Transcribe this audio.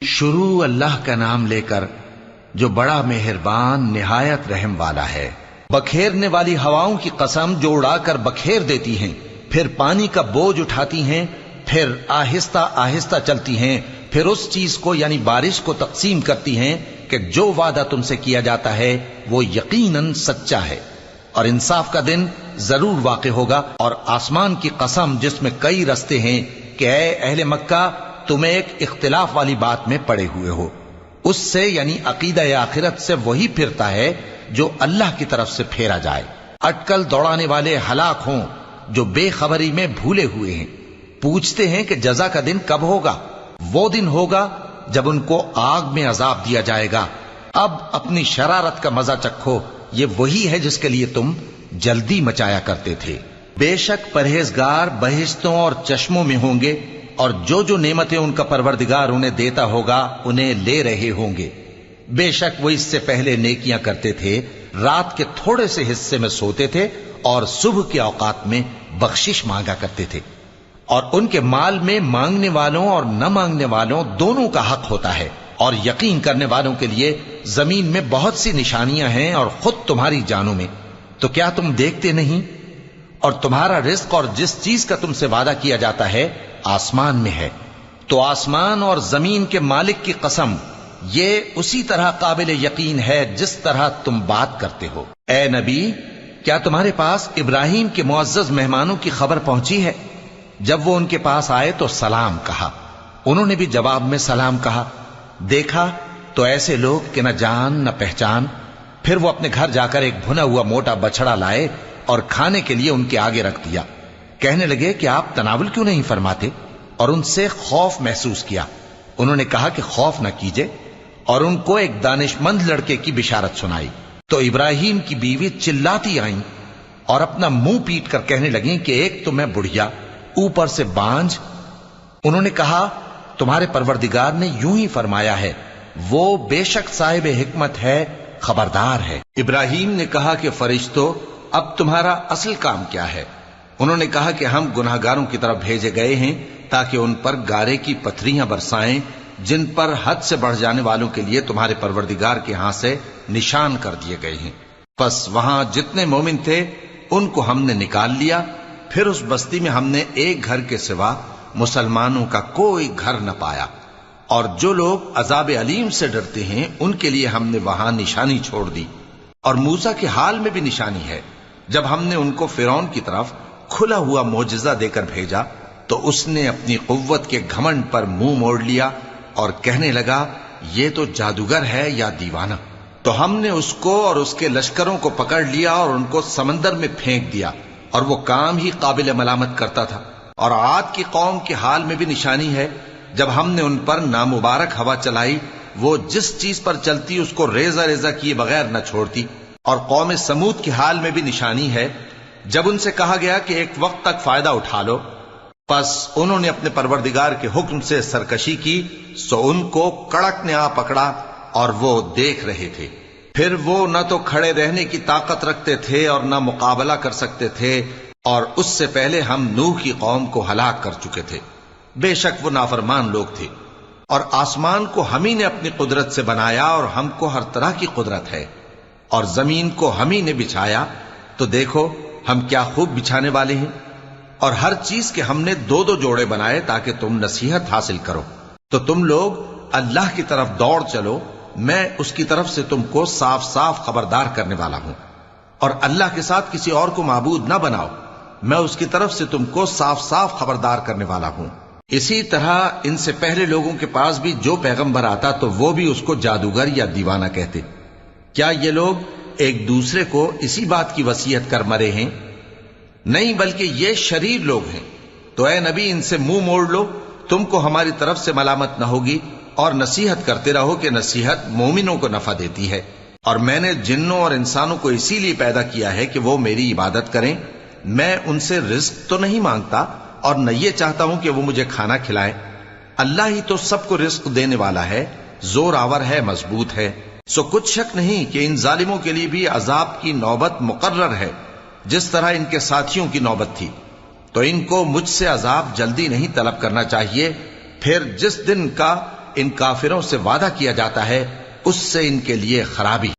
شروع اللہ کا نام لے کر جو بڑا مہربان نہایت رحم والا ہے۔ بکھیرنے والی ہواؤں کی قسم جو اڑا کر بکھیر دیتی ہیں، پھر پانی کا بوجھ اٹھاتی ہیں، پھر آہستہ آہستہ چلتی ہیں، پھر اس چیز کو یعنی بارش کو تقسیم کرتی ہیں کہ جو وعدہ تم سے کیا جاتا ہے وہ یقیناً سچا ہے، اور انصاف کا دن ضرور واقع ہوگا۔ اور آسمان کی قسم جس میں کئی رستے ہیں کہ اے اہل مکہ تم ایک اختلاف والی بات میں پڑے ہوئے ہو، اس سے یعنی عقیدہ آخرت سے وہی پھرتا ہے جو اللہ کی طرف سے پھیرا جائے۔ اٹکل دوڑانے والے ہلاک ہوں جو بے خبری میں بھولے ہوئے ہیں، پوچھتے ہیں کہ جزا کا دن کب ہوگا؟ وہ دن ہوگا جب ان کو آگ میں عذاب دیا جائے گا۔ اب اپنی شرارت کا مزہ چکھو، یہ وہی ہے جس کے لیے تم جلدی مچایا کرتے تھے۔ بے شک پرہیزگار بہشتوں اور چشموں میں ہوں گے، اور جو نعمتیں ان کا پروردگار انہیں دیتا ہوگا انہیں لے رہے ہوں گے۔ بے شک وہ اس سے پہلے نیکیاں کرتے تھے، رات کے تھوڑے سے حصے میں سوتے تھے اور صبح کے اوقات میں بخشش مانگا کرتے تھے، اور ان کے مال میں مانگنے والوں اور نہ مانگنے والوں دونوں کا حق ہوتا ہے۔ اور یقین کرنے والوں کے لیے زمین میں بہت سی نشانیاں ہیں اور خود تمہاری جانوں میں، تو کیا تم دیکھتے نہیں؟ اور تمہارا رزق اور جس چیز کا تم سے وعدہ کیا جاتا ہے آسمان میں ہے، تو آسمان اور زمین کے مالک کی قسم یہ اسی طرح قابل یقین ہے جس طرح تم بات کرتے ہو۔ اے نبی، کیا تمہارے پاس ابراہیم کے معزز مہمانوں کی خبر پہنچی ہے؟ جب وہ ان کے پاس آئے تو سلام کہا، انہوں نے بھی جواب میں سلام کہا۔ دیکھا تو ایسے لوگ کہ نہ جان نہ پہچان۔ پھر وہ اپنے گھر جا کر ایک بھنا ہوا موٹا بچڑا لائے اور کھانے کے لیے ان کے آگے رکھ دیا۔ کہنے لگے کہ آپ تناول کیوں نہیں فرماتے؟ اور ان سے خوف محسوس کیا۔ انہوں نے کہا کہ خوف نہ کیجے، اور ان کو ایک دانش مند لڑکے کی بشارت سنائی۔ تو ابراہیم کی بیوی چلاتی آئیں اور اپنا منہ پیٹ کر کہنے لگیں کہ ایک تو میں بڑھیا، اوپر سے بانجھ۔ انہوں نے کہا تمہارے پروردگار نے یوں ہی فرمایا ہے، وہ بے شک صاحب حکمت ہے، خبردار ہے۔ ابراہیم نے کہا کہ فرشتوں، اب تمہارا اصل کام کیا ہے؟ انہوں نے کہا کہ ہم گناہگاروں کی طرف بھیجے گئے ہیں تاکہ ان پر گارے کی پتھریاں برسائیں جن پر حد سے بڑھ جانے والوں کے لیے تمہارے پروردگار کے ہاں سے نشان کر دیے گئے ہیں۔ پس وہاں جتنے مومن تھے ان کو ہم نے نکال لیا، پھر اس بستی میں ہم نے ایک گھر کے سوا مسلمانوں کا کوئی گھر نہ پایا، اور جو لوگ عذاب علیم سے ڈرتے ہیں ان کے لیے ہم نے وہاں نشانی چھوڑ دی۔ اور موسیٰ کے حال میں بھی نشانی ہے، جب ہم نے ان کو فرعون کی طرف کھلا ہوا معجزہ دے کر بھیجا تو اس نے اپنی قوت کے گھمنڈ پر منہ موڑ لیا اور کہنے لگا یہ تو جادوگر ہے یا دیوانہ۔ تو ہم نے اس کو اور اس کے لشکروں کو پکڑ لیا اور ان کو سمندر میں پھینک دیا، اور وہ کام ہی قابل ملامت کرتا تھا۔ اور عاد کی قوم کے حال میں بھی نشانی ہے، جب ہم نے ان پر نامبارک ہوا چلائی، وہ جس چیز پر چلتی اس کو ریزہ ریزہ کیے بغیر نہ چھوڑتی۔ اور قوم سمود کے حال میں بھی نشانی ہے، جب ان سے کہا گیا کہ ایک وقت تک فائدہ اٹھا لو، پس انہوں نے اپنے پروردگار کے حکم سے سرکشی کی، سو ان کو کڑک نے آ پکڑا اور وہ دیکھ رہے تھے۔ پھر وہ نہ تو کھڑے رہنے کی طاقت رکھتے تھے اور نہ مقابلہ کر سکتے تھے، اور اس سے پہلے ہم نوح کی قوم کو ہلاک کر چکے تھے۔ بے شک وہ نافرمان لوگ تھے۔ اور آسمان کو ہم ہی نے اپنی قدرت سے بنایا، اور ہم کو ہر طرح کی قدرت ہے، اور زمین کو ہم ہی نے بچھایا، تو دیکھو ہم کیا خوب بچھانے والے ہیں۔ اور ہر چیز کے ہم نے دو دو جوڑے بنائے تاکہ تم نصیحت حاصل کرو۔ تو تم لوگ اللہ کی طرف دوڑ چلو، میں اس کی طرف سے تم کو صاف صاف خبردار کرنے والا ہوں۔ اور اللہ کے ساتھ کسی اور کو معبود نہ بناؤ، میں اس کی طرف سے تم کو صاف صاف خبردار کرنے والا ہوں۔ اسی طرح ان سے پہلے لوگوں کے پاس بھی جو پیغمبر آتا تو وہ بھی اس کو جادوگر یا دیوانہ کہتے۔ کیا یہ لوگ ایک دوسرے کو اسی بات کی وصیت کر مرے ہیں؟ نہیں، بلکہ یہ شریر لوگ ہیں۔ تو اے نبی ان سے منہ موڑ لو، تم کو ہماری طرف سے ملامت نہ ہوگی، اور نصیحت کرتے رہو کہ نصیحت مومنوں کو نفع دیتی ہے۔ اور میں نے جنوں اور انسانوں کو اسی لیے پیدا کیا ہے کہ وہ میری عبادت کریں۔ میں ان سے رزق تو نہیں مانگتا، اور نہ یہ چاہتا ہوں کہ وہ مجھے کھانا کھلائیں۔ اللہ ہی تو سب کو رزق دینے والا ہے، زور آور ہے، مضبوط ہے۔ سو کچھ شک نہیں کہ ان ظالموں کے لیے بھی عذاب کی نوبت مقرر ہے، جس طرح ان کے ساتھیوں کی نوبت تھی۔ تو ان کو مجھ سے عذاب جلدی نہیں طلب کرنا چاہیے، پھر جس دن کا ان کافروں سے وعدہ کیا جاتا ہے اس سے ان کے لیے خرابی